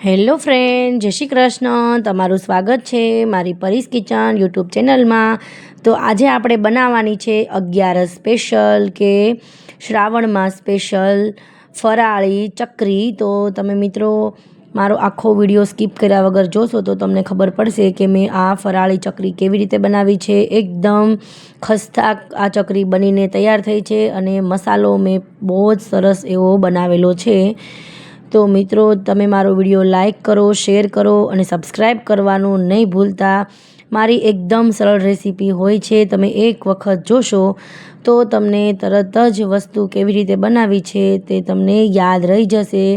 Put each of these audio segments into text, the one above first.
Hello friend, જય શ્રી કૃષ્ણ. તમારું સ્વાગત છે મારી પરીસ કિચન યુટ્યુબ ચેનલમાં. તો આજે આપણે બનાવવાની છે 11 સ્પેશિયલ કે શ્રાવણમાં સ્પેશિયલ ફરાળી ચકરી. તો તમે મિત્રો મારો આખો વિડીયો સ્કીપ કર્યા વગર જોશો તો તમને ખબર પડશે કે મેં આ ફરાળી ચકરી કેવી રીતે બનાવી છે. એકદમ ખસ્તા આ ચકરી બનીને તૈયાર થઈ છે અને મસાલો મેં બહુ જ સરસ એવો બનાવેલો છે. તો મિત્રો તમે મારો વિડીયો લાઈક કરો, શેર કરો અને સબસ્ક્રાઈબ કરવાનું નહીં ભૂલતા. મારી એકદમ સરળ રેસીપી હોય છે, તમે એક વખત જોશો તો તમને તરત જ વસ્તુ કેવી રીતે બનાવી છે તે તમને યાદ રહી જશે.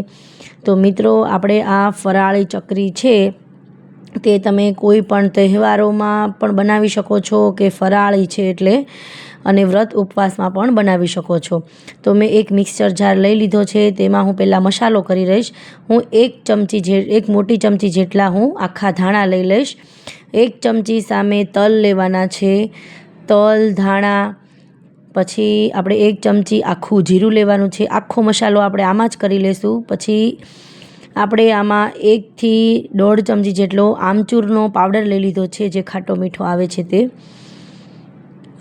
તો મિત્રો આપણે આ ફરાળી ચકરી છે તે તમે કોઈ પણ તહેવારોમાં પણ બનાવી શકો છો કે ફરાળી છે એટલે અને વ્રત ઉપવાસમાં પણ બનાવી શકો છો. તો મેં એક મિક્સર જાર લઈ લીધો છે, તેમાં હું પહેલાં મસાલો કરી રહીશ. હું એક મોટી ચમચી જેટલા હું આખા ધાણા લઈ લઈશ. 1 ચમચી સામે તલ લેવાના છે, તલ ધાણા. પછી આપણે 1 ચમચી આખું જીરું લેવાનું છે. આખો મસાલો આપણે આમાં જ કરી લઈશું. પછી આપણે આમાં 1 થી 1.5 ચમચી જેટલો આમચૂરનો પાવડર લઈ લીધો છે, જે ખાટો મીઠો આવે છે તે.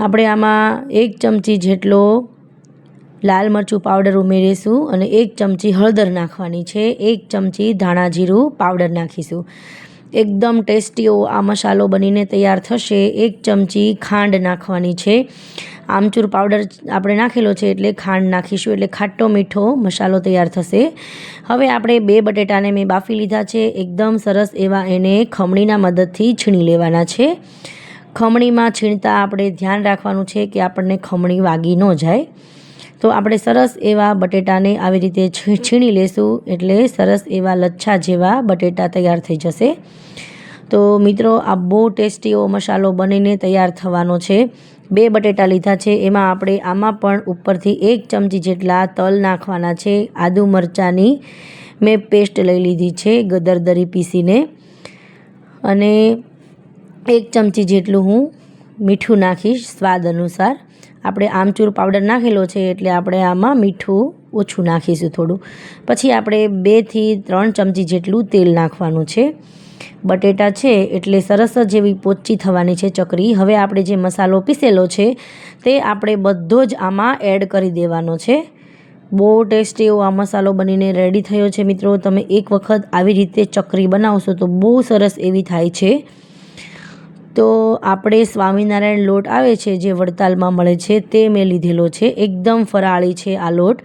આપણે આમાં 1 ચમચી જેટલો લાલ મરચું પાવડર ઉમેરીશું અને 1 ચમચી હળદર નાખવાની છે. 1 ચમચી ધાણા જીરું પાવડર નાખીશું. એકદમ ટેસ્ટી એવો આ મસાલો બનીને તૈયાર થશે. 1 ચમચી ખાંડ નાખવાની છે. આમચૂર પાવડર આપણે નાખેલો છે એટલે ખાંડ નાખીશું, એટલે ખાટો મીઠો મસાલો તૈયાર થશે. હવે આપણે 2 બટેટાને મેં બાફી લીધા છે. એકદમ સરસ એવા એને ખમણીના મદદથી છીણી લેવાના છે. ખમણીમાં છીણતા આપણે ધ્યાન રાખવાનું છે કે આપણને ખમણી વાગી ન જાય. તો આપણે સરસ એવા બટેટાને આવી રીતે છીણી લેશું એટલે સરસ એવા લચ્છા જેવા બટેટા તૈયાર થઈ જશે. તો મિત્રો આ બહુ ટેસ્ટી એવો મસાલો બનીને તૈયાર થવાનો છે. 2 બટેટા લીધા છે, એમાં આપણે આમાં પણ ઉપરથી 1 ચમચી જેટલા તલ નાખવાના છે. આદુ મરચાંની મેં પેસ્ટ લઈ લીધી છે દરદરી પીસીને. અને 1 ચમચી જેટલું હું મીઠું નાખીશ સ્વાદ અનુસાર. આપણે આમચૂર પાવડર નાખેલો છે એટલે આપણે આમાં મીઠું ઓછું નાખીશું થોડું. પછી આપણે 2 થી 3 ચમચી જેટલું તેલ નાખવાનું છે. બટેટા છે એટલે સરસ જ એવી પોચી થવાની છે ચકરી. હવે આપણે જે મસાલો પીસેલો છે તે આપણે બધો જ આમાં એડ કરી દેવાનો છે. બહુ ટેસ્ટી એવો આ મસાલો બનીને રેડી થયો છે મિત્રો. તમે એક વખત આવી રીતે ચકરી બનાવશો તો બહુ સરસ એવી થાય છે. તો આપણે સ્વામિનારાયણ લોટ આવે છે જે વડતાલમાં મળે છે તે મેં લીધેલો છે. એકદમ ફરાળી છે આ લોટ.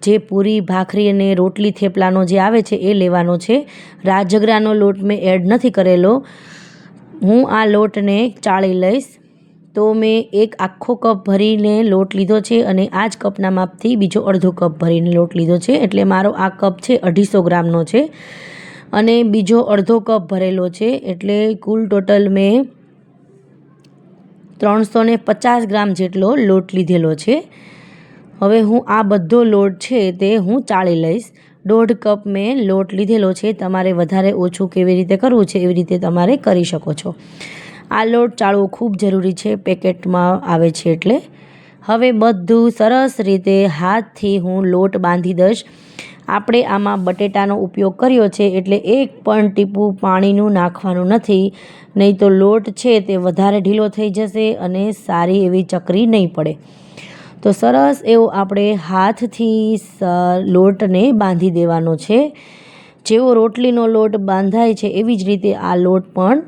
જે પૂરી ભાખરી અને રોટલી થેપલાનો જે આવે છે એ લેવાનો છે. રાજગરાનો લોટ મેં એડ નથી કરેલો. હું આ લોટને ચાળી લઈશ. તો મેં એક આખો કપ ભરીને લોટ લીધો છે અને આ જ કપના માપથી બીજો અડધો કપ ભરીને લોટ લીધો છે. એટલે મારો આ કપ છે 250 ગ્રામનો છે અને બીજો અડધો કપ ભરેલો છે. એટલે કુલ ટોટલ મેં 350 ગ્રામ જેટલો લોટ લીધેલો છે. હવે હું આ બધો લોટ છે તે હું ચાળી લઈશ. 1.5 કપ મેં લોટ લીધેલો છે. તમારે વધારે ઓછું કેવી રીતે કરવું છે એવી રીતે તમારે કરી શકો છો. આ લોટ ચાળવો ખૂબ જરૂરી છે, પેકેટમાં આવે છે એટલે. હવે બધું સરસ રીતે હાથથી હું લોટ બાંધી દઈશ. આપણે આમાં બટેટાનો ઉપયોગ કર્યો છે એટલે એક પણ ટીપું પાણીનું નાખવાનું નથી, નહીં તો લોટ છે તે વધારે ઢીલો થઈ જશે અને સારી એવી ચકરી નહીં પડે. તો સરસ એવો આપણે હાથથી લોટને બાંધી દેવાનો છે. જેવો રોટલીનો લોટ બાંધાય છે એવી જ રીતે આ લોટ પણ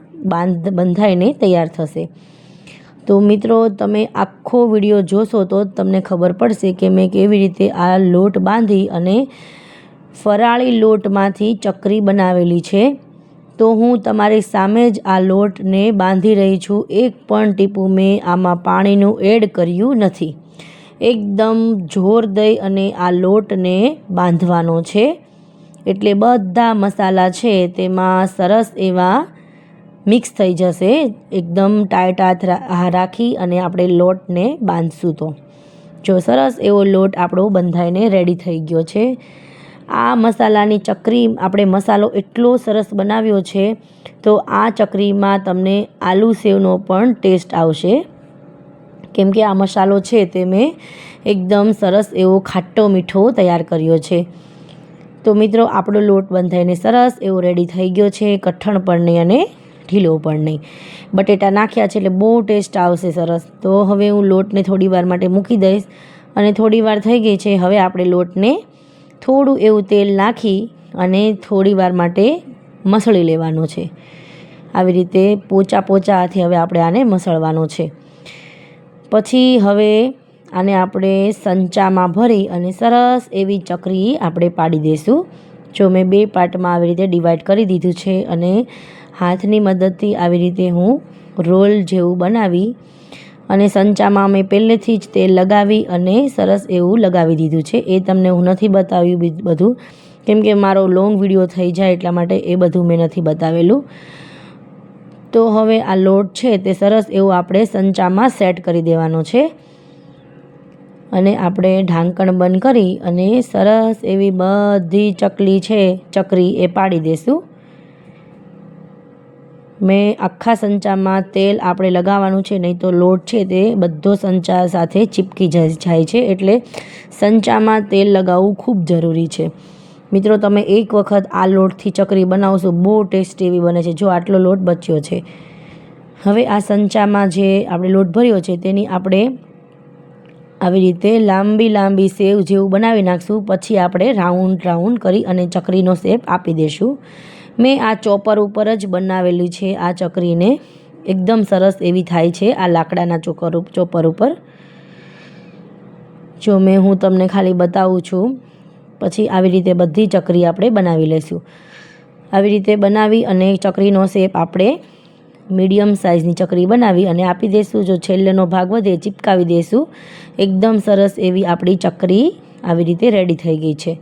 બંધાઈને તૈયાર થશે. તો મિત્રો તમે આખો વિડીયો જોશો તો તમને ખબર પડશે કે મેં કેવી રીતે આ લોટ બાંધી અને ફરાળી લોટમાંથી ચકરી બનાવેલી છે. તો હું તમારી સામે જ આ લોટને બાંધી રહી છું. એક પણ ટીપું મેં આમાં પાણીનું એડ કર્યું નથી. એકદમ જોર દઈ અને આ લોટને બાંધવાનો છે. એટલે બધા મસાલા છે તેમાં સરસ એવા મિક્સ થઈ જશે. એકદમ ટાઈટ હાથ રાખી અને આપણે લોટને બાંધશું તો જો સરસ એવો લોટ આપણો બંધાઈને રેડી થઈ ગયો છે. આ મસાલાની ચકરી આપણે મસાલો એટલો સરસ બનાવ્યો છે તો આ ચકરીમાં તમને આલુ સેવનો પણ ટેસ્ટ આવશે. કેમ કે આ મસાલો છે તે મેં એકદમ સરસ એવો ખાટો મીઠો તૈયાર કર્યો છે. તો મિત્રો આપણો લોટ બંધાઈને સરસ એવો રેડી થઈ ગયો છે, કઠણ પણ નહીં અને ઢીલો પણ નહીં. બટેટા નાખ્યા છે એટલે બહુ ટેસ્ટ આવશે સરસ. તો હવે હું લોટને થોડી વાર માટે મૂકી દઈશ અને થોડી વાર થઈ ગઈ છે. હવે આપણે લોટને થોડું એવું તેલ નાખી અને થોડી વાર માટે મસળી લેવાનો છે. આવી રીતે પોચા હાથે હવે આપણે આને મસળવાનો છે. પછી હવે આને આપણે સંચામાં ભરી અને સરસ એવી ચકરી આપણે પાડી દઈશું. જો મેં 2 પાર્ટમાં આવી રીતે ડિવાઈડ કરી દીધું છે અને હાથની મદદથી આવી રીતે હું રોલ જેવું બનાવી અને સંચામાં મેં પહેલેથી જ તેલ લગાવી અને સરસ એવું લગાવી દીધું છે. એ તમને હું નથી બતાવ્યું બધું, કેમ કે મારો લોંગ વિડીયો થઈ જાય એટલા માટે એ બધું મેં નથી બતાવેલું. તો હવે આ લોટ છે તે સરસ એવું આપણે સંચામાં સેટ કરી દેવાનો છે અને આપણે ઢાંકણ બંધ કરી અને સરસ એવી બધી ચકરી એ પાડી દઈશું. મેં આખા સંચામાં તેલ આપણે લગાવવાનું છે, નહીં તો લોટ છે તે બધો સંચા સાથે ચીપકી જાય છે, એટલે સંચામાં તેલ લગાવવું ખૂબ જરૂરી છે. મિત્રો તમે એક વખત આ લોટથી ચકરી બનાવશો, બહુ ટેસ્ટી એવી બને છે. જો આટલો લોટ બચ્યો છે. હવે આ સંચામાં જે આપણે લોટ ભર્યો છે તેની આપણે આવી રીતે લાંબી સેવ જેવું બનાવી નાખશું. પછી આપણે રાઉન્ડ કરી અને ચકરીનો શેપ આપી દઈશું. મેં આ ચોપર ઉપર જ બનાવેલી છે આ ચકરીને, એકદમ સરસ એવી થાય છે આ લાકડાના ચોપર ઉપર. જો હું તમને ખાલી બતાવું છું. પછી આવી રીતે બધી ચકરી આપણે બનાવી લઈશું. આવી રીતે બનાવી અને ચકરીનો શેપ આપણે મીડિયમ સાઇઝની ચકરી બનાવી અને આપી દઈશું. જો છેલ્લેનો ભાગ વધે ચીપકાવી દઈશું. એકદમ સરસ એવી આપણી ચકરી આવી રીતે રેડી થઈ ગઈ છે.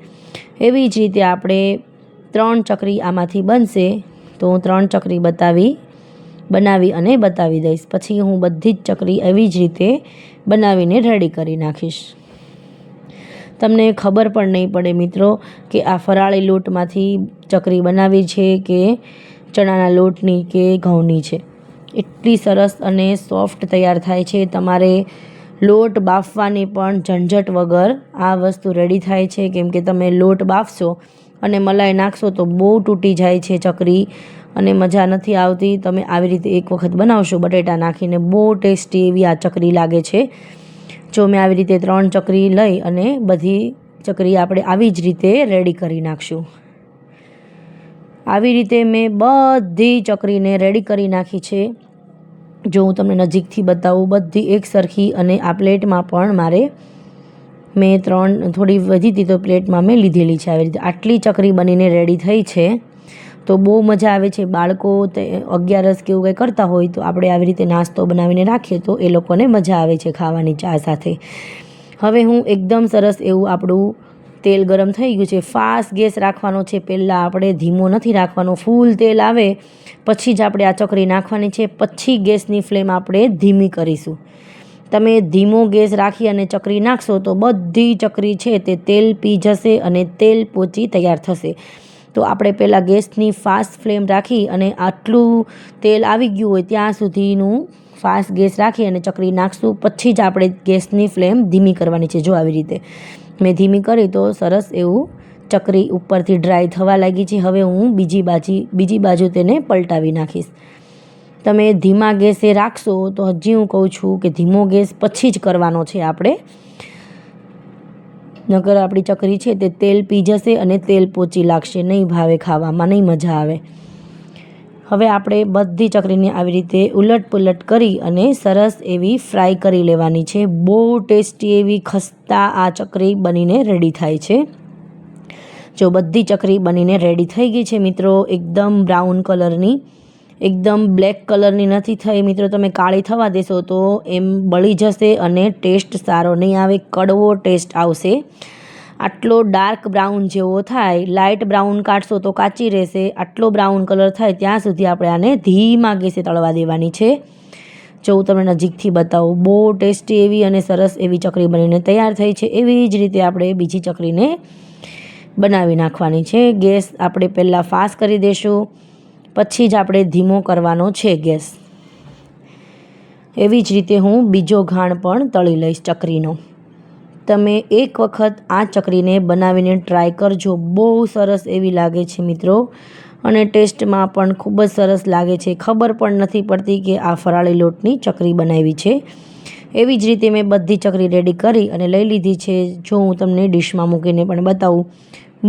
એવી જ રીતે આપણે 3 ચકરી આમાંથી બનશે, તો હું 3 ચકરી બનાવી અને બતાવી દઈશ. પછી હું બધી જ ચકરી એવી જ રીતે બનાવીને રેડી કરી નાખીશ. તમને ખબર પણ નહીં પડે મિત્રો કે આ ફરાળી લોટમાંથી ચકરી બનાવી છે કે ચણાના લોટની કે ઘઉંની છે. એટલી સરસ અને સોફ્ટ તૈયાર થાય છે. તમારે લોટ બાફવાની પણ ઝંઝટ વગર આ વસ્તુ રેડી થાય છે, કેમ કે તમે લોટ બાફશો અને મલાઈ નાખશો તો બહુ તૂટી જાય છે ચકરી અને મજા નથી આવતી. તમે આવી રીતે એક વખત બનાવશો બટેટા નાખીને, બહુ ટેસ્ટી એવી આ ચકરી લાગે છે. જો મેં આવી રીતે 3 ચકરી લઈ અને બધી ચકરી આપણે આવી જ રીતે રેડી કરી નાખશું. આવી રીતે મેં બધી ચકરીને રેડી કરી નાખી છે. જો હું તમને નજીકથી બતાવું, બધી એક સરખી. અને આ પ્લેટમાં પણ મેં 3 થોડી વધી હતી તો પ્લેટમાં મેં લીધેલી છે. આવી રીતે આટલી ચકરી બનીને રેડી થઈ છે. તો બહુ મજા આવે છે. બાળકો 11 કે એવું કંઈ કરતા હોય તો આપણે આવી રીતે નાસ્તો બનાવીને રાખીએ તો એ લોકોને મજા આવે છે ખાવાની ચા સાથે. હવે હું એકદમ સરસ એવું આપણું તેલ ગરમ થઈ ગયું છે. ફાસ્ટ ગેસ રાખવાનો છે. પહેલાં આપણે ધીમો નથી રાખવાનો. ફૂલ તેલ આવે પછી જ આપણે આ ચકરી નાખવાની છે. પછી ગેસની ફ્લેમ આપણે ધીમી કરીશું. તમે ધીમો ગેસ રાખી અને ચકરી નાખશો તો બધી ચકરી છે તે તેલ પી જશે અને તેલ પોચી તૈયાર થશે. તો આપણે પહેલાં ગેસની ફાસ્ટ ફ્લેમ રાખી અને આટલું તેલ આવી ગયું હોય ત્યાં સુધીનું ફાસ્ટ ગેસ રાખી અને ચકરી નાખશું. પછી જ આપણે ગેસની ફ્લેમ ધીમી કરવાની છે. જો આવી રીતે મેં ધીમી કરી તો સરસ એવું ચકરી ઉપરથી ડ્રાય થવા લાગી છે. હવે હું બીજી બાજુ તેને પલટાવી નાખીશ. તમે ધીમા ગેસે રાખશો તો હજી હું કહું છું કે ધીમો ગેસ પછી જ કરવાનો છે આપણે, નકર આપણી ચકરી છે તે તેલ પી જશે અને તેલ પોચી લાગશે, નહીં ભાવે, ખાવામાં નહીં મજા આવે. હવે આપણે બધી ચકરીને આવી રીતે ઉલટ કરી અને સરસ એવી ફ્રાય કરી લેવાની છે. બહુ ટેસ્ટી એવી ખસ્તા આ ચકરી બનીને રેડી થાય છે. જો બધી ચકરી બનીને રેડી થઈ ગઈ છે મિત્રો, એકદમ બ્રાઉન કલરની, એકદમ બ્લેક કલરની નથી થઈ મિત્રો. તમે કાળી થવા દેશો તો એમ બળી જશે અને ટેસ્ટ સારો નહીં આવે, કડવો ટેસ્ટ આવશે. આટલો ડાર્ક બ્રાઉન જેવો થાય, લાઇટ બ્રાઉન કાઢશો તો કાચી રહેશે. આટલો બ્રાઉન કલર થાય ત્યાં સુધી આપણે આને ધીમા ગેસે તળવા દેવાની છે. જો હું તમને નજીકથી બતાવું, બહુ ટેસ્ટી એવી અને સરસ એવી ચકરી બનીને તૈયાર થઈ છે. એવી જ રીતે આપણે બીજી ચકરીને બનાવી નાખવાની છે. ગેસ આપણે પહેલાં ફાસ્ટ કરી દઈશું, પછી જ આપણે ધીમો કરવાનો છે ગેસ. એવી જ રીતે હું બીજો ઘાણ પણ તળી લઈશ ચકરીનો. તમે એક વખત આ ચકરીને બનાવીને ટ્રાય કરજો. બહુ સરસ એવી લાગે છે મિત્રો, અને ટેસ્ટમાં પણ ખૂબ જ સરસ લાગે છે. ખબર પણ નથી પડતી કે આ ફરાળી લોટની ચકરી બનાવી છે. એવી જ રીતે મેં બધી ચકરી રેડી કરી અને લઈ લીધી છે. જો હું તમને ડીશમાં મૂકીને પણ બતાવું,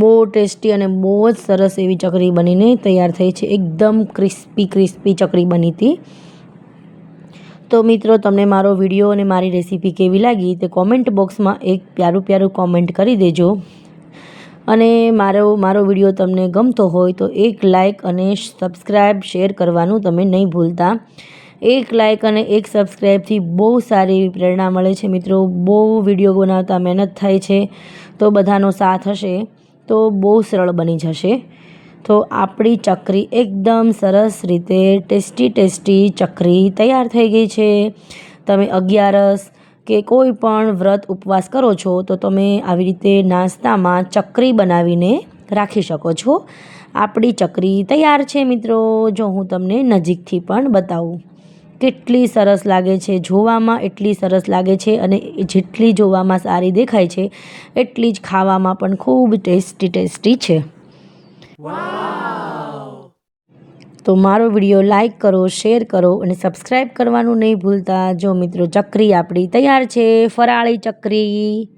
બહુ ટેસ્ટી અને બહુ જ સરસ એવી ચકરી બનીને તૈયાર થઈ છે. એકદમ ક્રિસ્પી ચકરી બની હતી. તો મિત્રો, તમને મારો વિડીયો અને મારી રેસીપી કેવી લાગી તે કોમેન્ટ બોક્સમાં એક પ્યારું કોમેન્ટ કરી દેજો. અને મારો વિડીયો તમને ગમતો હોય તો એક લાઇક અને સબસ્ક્રાઈબ શેર કરવાનું તમે નહીં ભૂલતા. એક લાઇક અને એક સબસ્ક્રાઈબથી બહુ સારી એવી પ્રેરણા મળે છે મિત્રો. બહુ વિડીયો બનાવતા મહેનત થાય છે, તો બધાનો સાથ હશે તો બહુ સરળ બની જશે. તો આપણી ચકરી એકદમ સરસ રીતે ટેસ્ટી ચકરી તૈયાર થઈ ગઈ છે. તમે અગિયારસ કે કોઈ પણ વ્રત ઉપવાસ કરો છો તો તમે આવી રીતે નાસ્તામાં ચકરી બનાવીને રાખી શકો છો. આપણી ચકરી તૈયાર છે મિત્રો. જો હું તમને નજીકથી પણ બતાવું, કેટલી સરસ લાગે છે જોવામાં, એટલી સરસ લાગે છે, અને જેટલી જોવામાં સારી દેખાય છે એટલી જ ખાવામાં પણ ખૂબ ટેસ્ટી છે. તો મારો વિડીયો લાઈક કરો, શેર કરો અને સબસ્ક્રાઈબ કરવાનું નહીં ભૂલતા. જો મિત્રો, ચકરી આપણી તૈયાર છે, ફરાળી ચકરી.